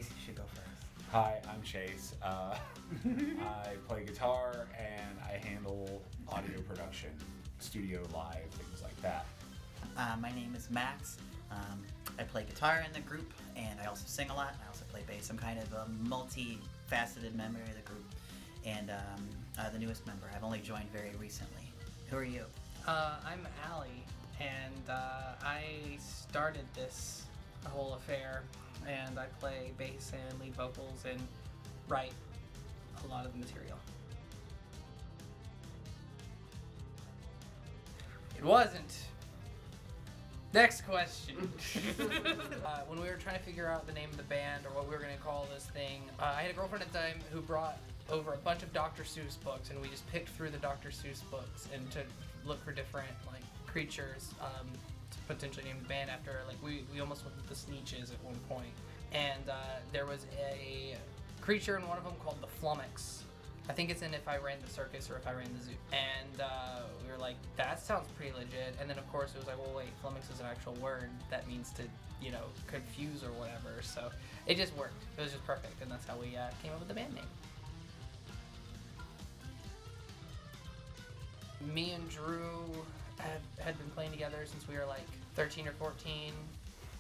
Chase, you should go first. Hi, I'm Chase. I play guitar and I handle audio production, studio live, things like that. My name is Max. I play guitar in the group, and I also sing a lot. I also play bass. I'm kind of a multi-faceted member of the group, and the newest member. I've only joined very recently. Who are you? I'm Allie, and I started this whole affair, and I play bass and lead vocals and write a lot of the material. It wasn't. Next question. When we were trying to figure out the name of the band or what we were going to call this thing, I had a girlfriend at the time who brought over a bunch of Dr. Seuss books, and we just picked through the Dr. Seuss books and to look for different like creatures to potentially name the band after. Like we almost went with the Sneetches at one point, and there was a creature in one of them called the Flummox. I think it's in If I Ran the Circus or If I Ran the Zoo. And we were like, that sounds pretty legit. And then of course it was like, well wait, Flummox is an actual word that means to, you know, confuse or whatever. So it just worked. It was just perfect, and that's how we came up with the band name. Me and Drew had been playing together since we were like 13 or 14,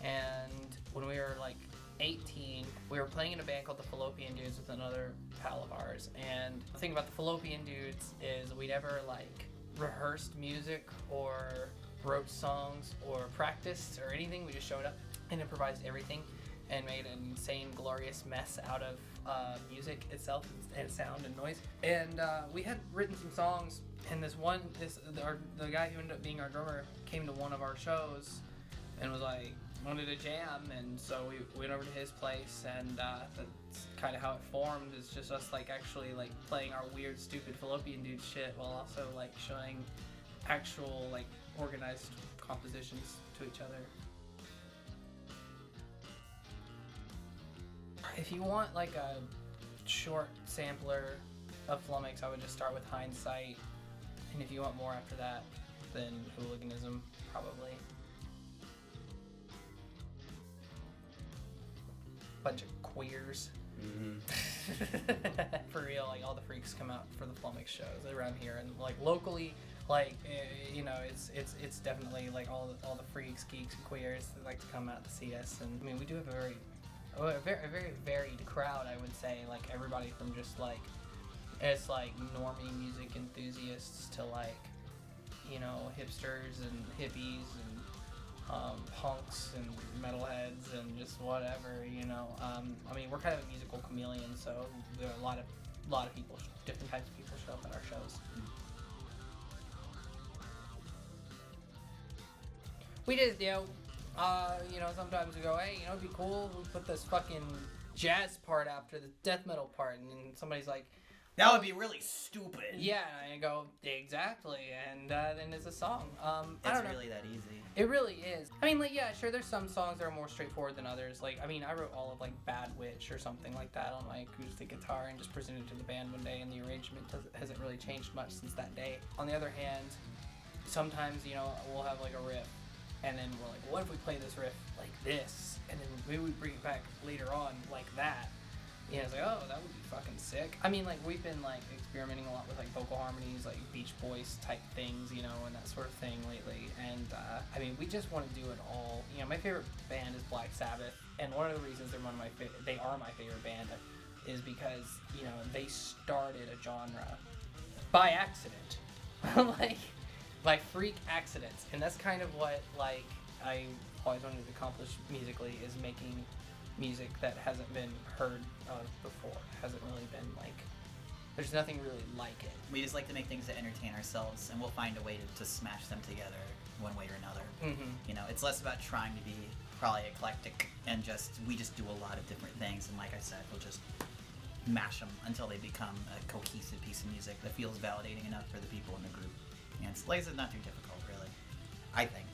and when we were like 18, we were playing in a band called the Fallopian Dudes with another pal of ours. And the thing about the Fallopian Dudes is we never like rehearsed music or wrote songs or practiced or anything. We just showed up and improvised everything and made an insane, glorious mess out of music itself and sound and noise. And we had written some songs, and the guy who ended up being our drummer came to one of our shows and was like, wanted a jam, and so we went over to his place, and that's kind of how it formed. It's just us like actually like playing our weird, stupid Fallopian Dude shit while also like showing actual like organized compositions to each other. If you want like a short sampler of Flummox, I would just start with Hindsight, and if you want more after that, then Hooliganism, probably. Bunch of queers. Mm-hmm. For real, like all the freaks come out for the Flummox shows around here, and like locally, like you know, it's definitely like all the freaks, geeks, and queers that like to come out to see us. And I mean, we do have a very varied crowd, I would say. Like everybody from just like it's like normie music enthusiasts to like, you know, hipsters and hippies and punks and metalheads and just whatever, you know. I mean, we're kind of a musical chameleon, so there are a lot of people, different types of people show up at our shows. We just, you know, sometimes we go, hey, you know, it'd be cool, we put this fucking jazz part after the death metal part, and then somebody's like, That would be really stupid. yeah, and I go, exactly, and then it's a song. I don't know. It's really that easy. It really is. I mean, like, yeah, sure, there's some songs that are more straightforward than others. Like, I mean, I wrote all of, like, Bad Witch or something like that on my acoustic guitar and just presented it to the band one day, and the arrangement hasn't really changed much since that day. On the other hand, sometimes, you know, we'll have, like, a riff, and then we're like, what if we play this riff like this? And then maybe we bring it back later on like that. Yeah, it's like, oh, that would be fucking sick. I mean, like, we've been, like, experimenting a lot with, like, vocal harmonies, like, Beach Boys type things, you know, and that sort of thing lately. And, I mean, we just want to do it all. You know, my favorite band is Black Sabbath, and one of the reasons they are my favorite band is because, you know, they started a genre by accident. like, freak accidents. And that's kind of what, like, I always wanted to accomplish musically, is making music that hasn't been heard of before. Hasn't really been like, there's nothing really like it. We just like to make things to entertain ourselves, and we'll find a way to smash them together one way or another. Mm-hmm. You know, it's less about trying to be probably eclectic, and we just do a lot of different things, and like I said, we'll just mash them until they become a cohesive piece of music that feels validating enough for the people in the group. And it's, like I said, not too difficult, really, I think.